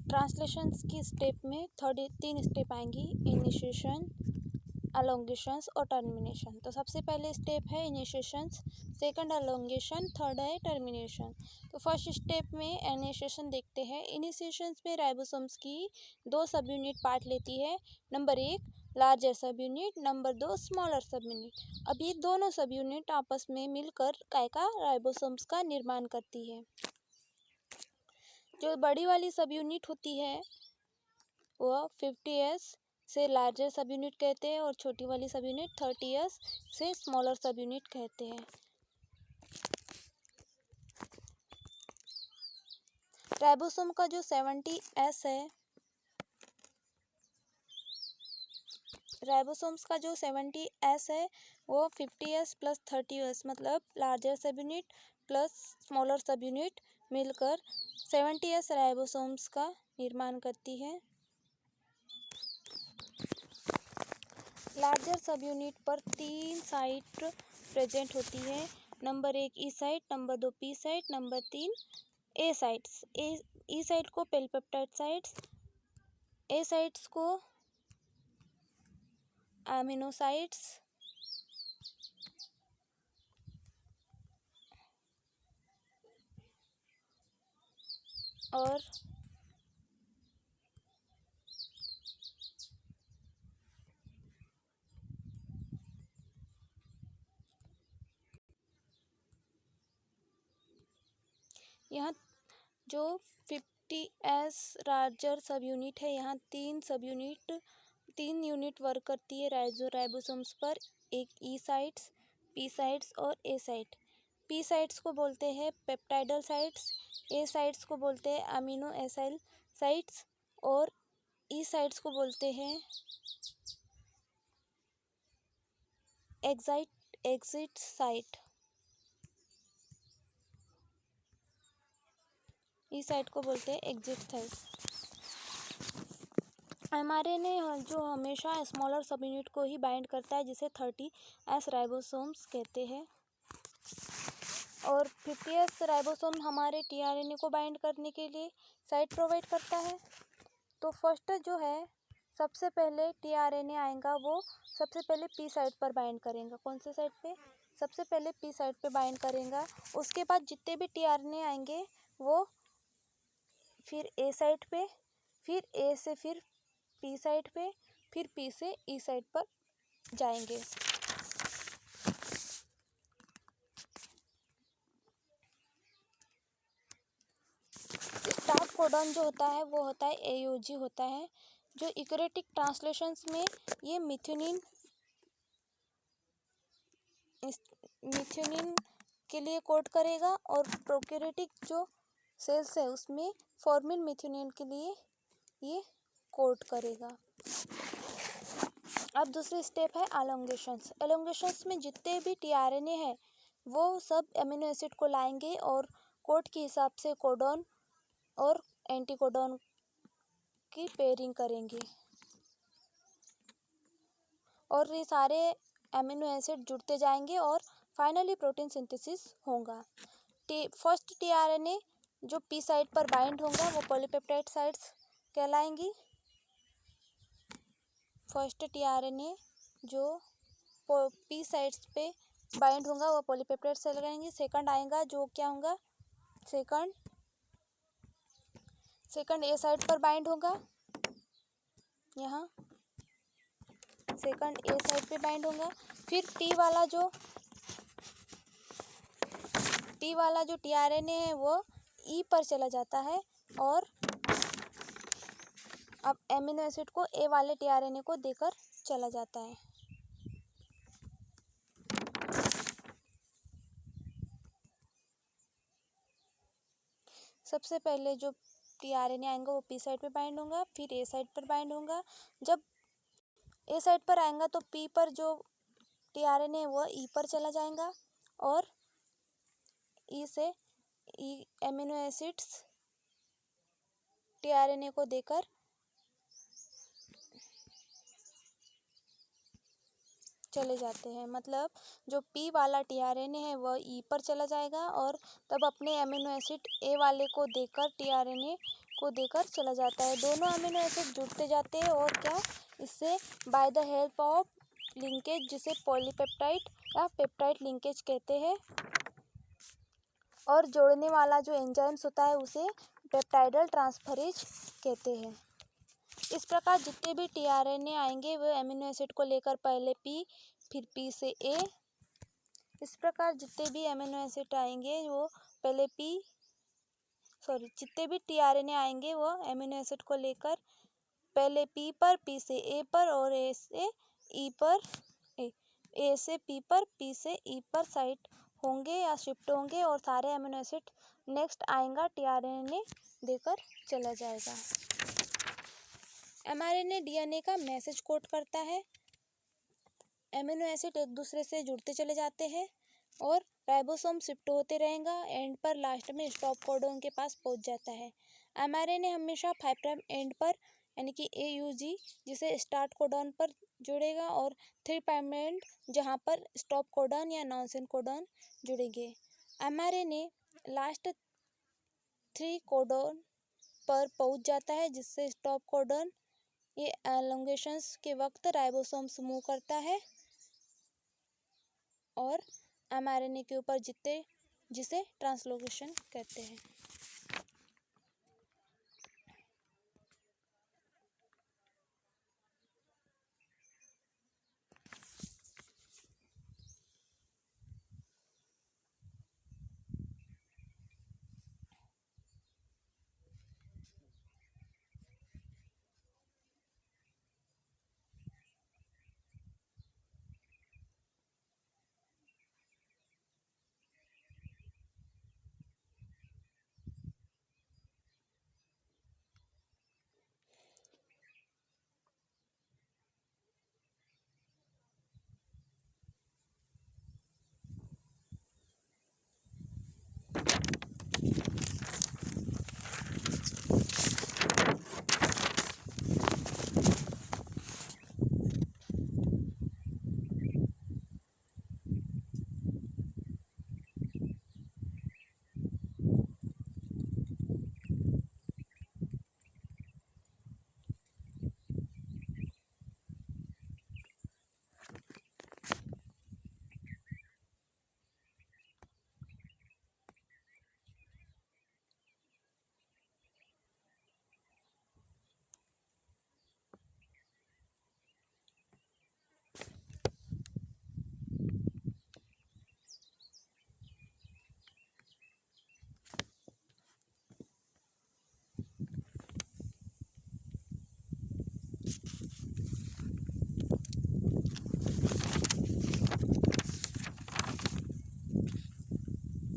Translations की step में तीन स्टेप आएंगी, इनिशिएशन, एलोंगेशंस और टर्मिनेशन। तो सबसे पहले स्टेप है इनिशिएशंस, सेकंड एलोंगेशन, थर्ड है टर्मिनेशन। तो फर्स्ट स्टेप में इनिशिएशन देखते हैं। इनिशिएशंस में राइबोसोम्स की दो सब यूनिट पार्ट लेती है। नंबर 1 लार्जर सब यूनिट, नंबर 2 स्मॉलर सब यूनिट। अब ये दोनों सब यूनिट आपस में मिलकर काय का राइबोसोम्स का निर्माण करती है। जो बड़ी वाली सब यूनिट होती है वह 50S से लार्जर सब यूनिट कहते हैं और छोटी वाली सब यूनिट 30S से स्मॉलर सब यूनिट कहते हैं। राइबोसोम का जो 70S है, राइबोसोम्स का जो 70S है वो 50S प्लस 30S मतलब लार्जर सब यूनिट प्लस स्मॉलर सब यूनिट मिलकर 70S राइबोसोम्स का निर्माण करती है। लार्जर सब यूनिट पर 3 साइट प्रेजेंट होती है। Number 1 E site, number 2 P site, number 3 A sites. E site को पॉलीपेप्टाइड साइट्स, ए साइट्स को एमिनो साइट्स और यहाँ जो 50S लार्जर सब यूनिट है, यहाँ तीन यूनिट वर्क करती है राइबोसोम्स पर। एक ई साइट्स, पी साइट्स और ए साइट। पी साइट्स को बोलते हैं पेप्टाइडल साइट्स, ए साइट्स को बोलते हैं अमीनो एसाइल साइट्स और ई साइट्स को बोलते हैं एग्जिट साइट। ई साइट को बोलते हैं एग्जिट साइट। mRNA जो हमेशा स्मॉलर सब यूनिट को ही बाइंड करता है, जिसे 30S राइबोसोम्स कहते हैं। और 50S राइबोसोम हमारे tRNA को बाइंड करने के लिए साइट प्रोवाइड करता है। तो फर्स्ट जो है, सबसे पहले tRNA आएगा, वो सबसे पहले पी साइट पर बाइंड करेगा। कौन से साइट पे? सबसे पहले पी साइट पे बाइंड करेगा। उसके बाद जितने भी tRNA आएंगे वो फिर ए साइट पे, फिर ए से फिर पी साइट पे, फिर पी से ई साइट पर जाएंगे। स्टार्ट कोडॉन जो होता है वो होता है AUG होता है, जो यूकैरियोटिक ट्रांसलेशंस में ये मिथ्योनिन के लिए कोड करेगा और प्रोकैरियोटिक जो सेल्स है उसमें फॉर्मिन मिथ्योनिन के लिए ये कोड करेगा। अब दूसरी स्टेप है एलोंगेशंस। एलोंगेशंस में जितने भी tRNA है वो सब अमीनो एसिड को लाएंगे और कोड के हिसाब से कोडॉन और एंटीकोडॉन की पेयरिंग करेंगे और ये सारे अमीनो एसिड जुड़ते जाएंगे और फाइनली प्रोटीन सिंथेसिस होगा। फर्स्ट tRNA जो पी साइट पर बाइंड होगा वो पॉलीपेप्टाइड साइट्स कहलाएंगी। फर्स्ट tRNA जो पी साइट्स पे बाइंड होगा वो पॉलीपेप्टाइड सेल कहलाएंगी। सेकंड आएगा जो क्या होगा, सेकंड ए साइट पर बाइंड होगा, यहाँ सेकंड ए साइट पे बाइंड होगा। फिर टी वाला जो tRNA है वो ई पर चला जाता है और अब एमिनो एसिड को ए वाले tRNA को देकर चला जाता है। सबसे पहले जो tRNA आएंगा वो पी साइट पे बाइंड होगा, फिर ए साइट पर बाइंड होगा। जब ए साइट पर आएगा तो पी पर जो tRNA है वो ई पर चला जाएगा और ई से एमिनो एसिड्स tRNA को देकर चले जाते हैं। मतलब जो पी वाला टीआरएनए है वह ई पर चला जाएगा और तब अपने अमीनो एसिड ए वाले को देकर टीआरएनए को देकर चला जाता है। दोनों अमीनो एसिड जुड़ते जाते हैं और क्या, इससे by the help of linkage, जिसे पॉलीपेप्टाइड या पेप्टाइड लिंकेज कहते हैं, और जोड़ने वाला जो एंजाइम्स होता है उसे पेप्टाइडल ट्रांसफरेज कहते हैं। इस प्रकार जितने भी टीआरएनए आएंगे वे अमीनो एसिड को लेकर पहले पी, फिर पी से ए। इस प्रकार जितने भी अमीनो एसिड आएंगे वो पहले जितने भी टीआरएनए आएंगे वो अमीनो एसिड को लेकर पहले पी पर, पी से ए पर और ए से ई पर, ए से पी पर, पी से ई पर साइट होंगे या शिफ्ट होंगे और सारे अमीनो एसिड नेक्स्ट आएगा टीआरएनए देकर चला जाएगा। एमआरएनए डीएनए का मैसेज कोड करता है। एमिनो एसिड एक दूसरे से जुड़ते चले जाते हैं और राइबोसोम शिफ्ट होते रहेगा। एंड पर लास्ट में स्टॉप कोडॉन के पास पहुंच जाता है। एमआरएनए हमेशा 5 प्राइम एंड पर यानी कि AUG जिसे स्टार्ट कोडॉन पर जुड़ेगा और 3 प्राइम एंड जहां पर स्टॉप कोडॉन या नॉनसेंस कोडॉन जुड़ेंगे। एमआरएनए लास्ट 3 कोडॉन पर पहुंच जाता है जिससे स्टॉप कोडॉन ये एलोंगेशंस के वक्त राइबोसोम्स मूव करता है और एमआरएनए के ऊपर जिसे ट्रांसलोकेशन कहते हैं।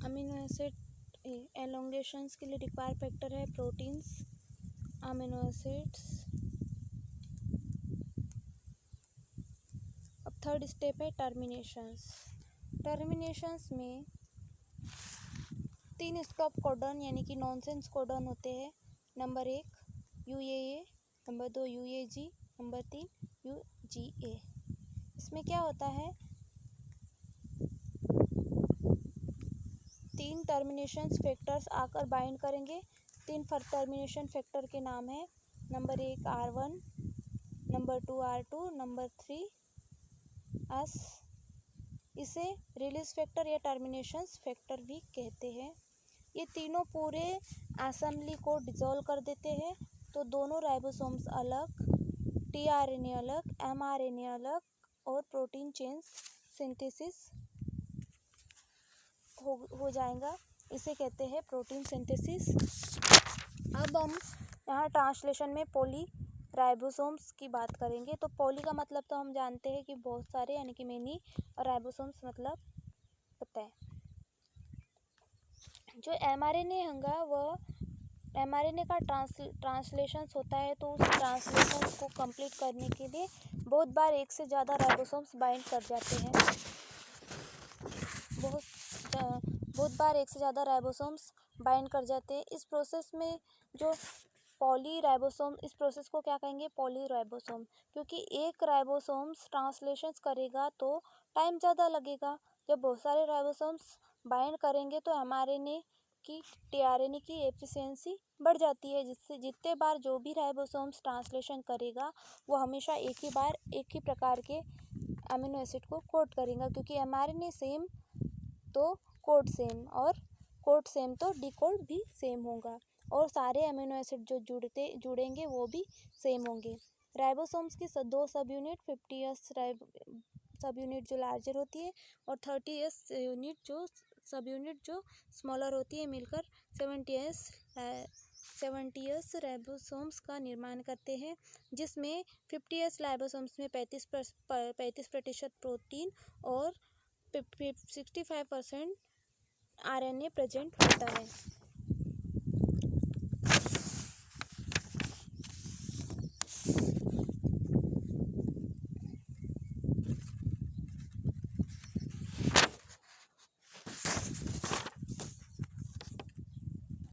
अमीनो एसिड एलोंगेशंस के लिए रिक्वायर फैक्टर है प्रोटीन्स, अमीनो एसिड्स। अब थर्ड स्टेप है टर्मिनेशंस। टर्मिनेशंस में 3 स्टॉप कोडॉन यानी कि नॉनसेंस कोडॉन होते हैं। Number 1 UAA, number 2 UAG, number 3 UGA। इसमें क्या होता है, 3 टर्मिनेशन फैक्टर्स आकर बाइंड करेंगे। 3 टर्मिनेशन फैक्टर के नाम है number 1 R1, number 2 R2, number 3 S। इसे रिलीज फैक्टर या टर्मिनेशन फैक्टर भी कहते हैं। ये तीनों पूरे असेंबली को डिसॉल्व कर देते हैं तो दोनों राइबोसोम्स अलग, टीआरएनए अलग, एमआरएनए अलग और प्रोटीन चेन सिंथेसिस हो जाएगा। इसे कहते हैं प्रोटीन सिंथेसिस। अब हम यहाँ ट्रांसलेशन में पॉली राइबोसोम्स की बात करेंगे। तो पॉली का मतलब तो हम जानते हैं कि बहुत सारे यानी कि मेनी, और राइबोसोम्स मतलब पता है। जो एमआरएनए होगा वह एमआरएनए का ट्रांसलेशन होता है तो उस ट्रांसलेशन को कंप्लीट करने के लिए बहुत बार एक से ज़्यादा राइबोसोम्स बाइंड कर जाते हैं। बहुत बार एक से ज़्यादा राइबोसोम्स बाइंड कर जाते हैं। इस प्रोसेस में जो पॉलीराइबोसोम, इस प्रोसेस को क्या कहेंगे, पॉलीराइबोसोम, क्योंकि एक राइबोसोम्स ट्रांसलेशंस करेगा तो टाइम ज़्यादा लगेगा। जब बहुत सारे राइबोसोम्स बाइंड करेंगे तो mRNA की टीआरएनए की एफिशिएंसी बढ़ जाती है, जिससे जितने बार जो भी राइबोसोम्स ट्रांसलेशन करेगा वो हमेशा एक ही प्रकार के अमीनो एसिड को कोड करेगा, क्योंकि mRNA सेम तो कोड सेम, और कोड सेम तो डिकोड भी सेम होगा, और सारे अमीनो एसिड जो जुड़ेंगे वो भी सेम होंगे। राइबोसोम्स की दो सब यूनिट 50s सब यूनिट जो लार्जर होती है और 30s सब यूनिट जो स्मॉलर होती है, मिलकर 70s राइबोसोम्स का निर्माण करते हैं, जिसमें 50s राइबोसोम्स में 35% प्रोटीन और 65% आरएनए प्रेजेंट होता है।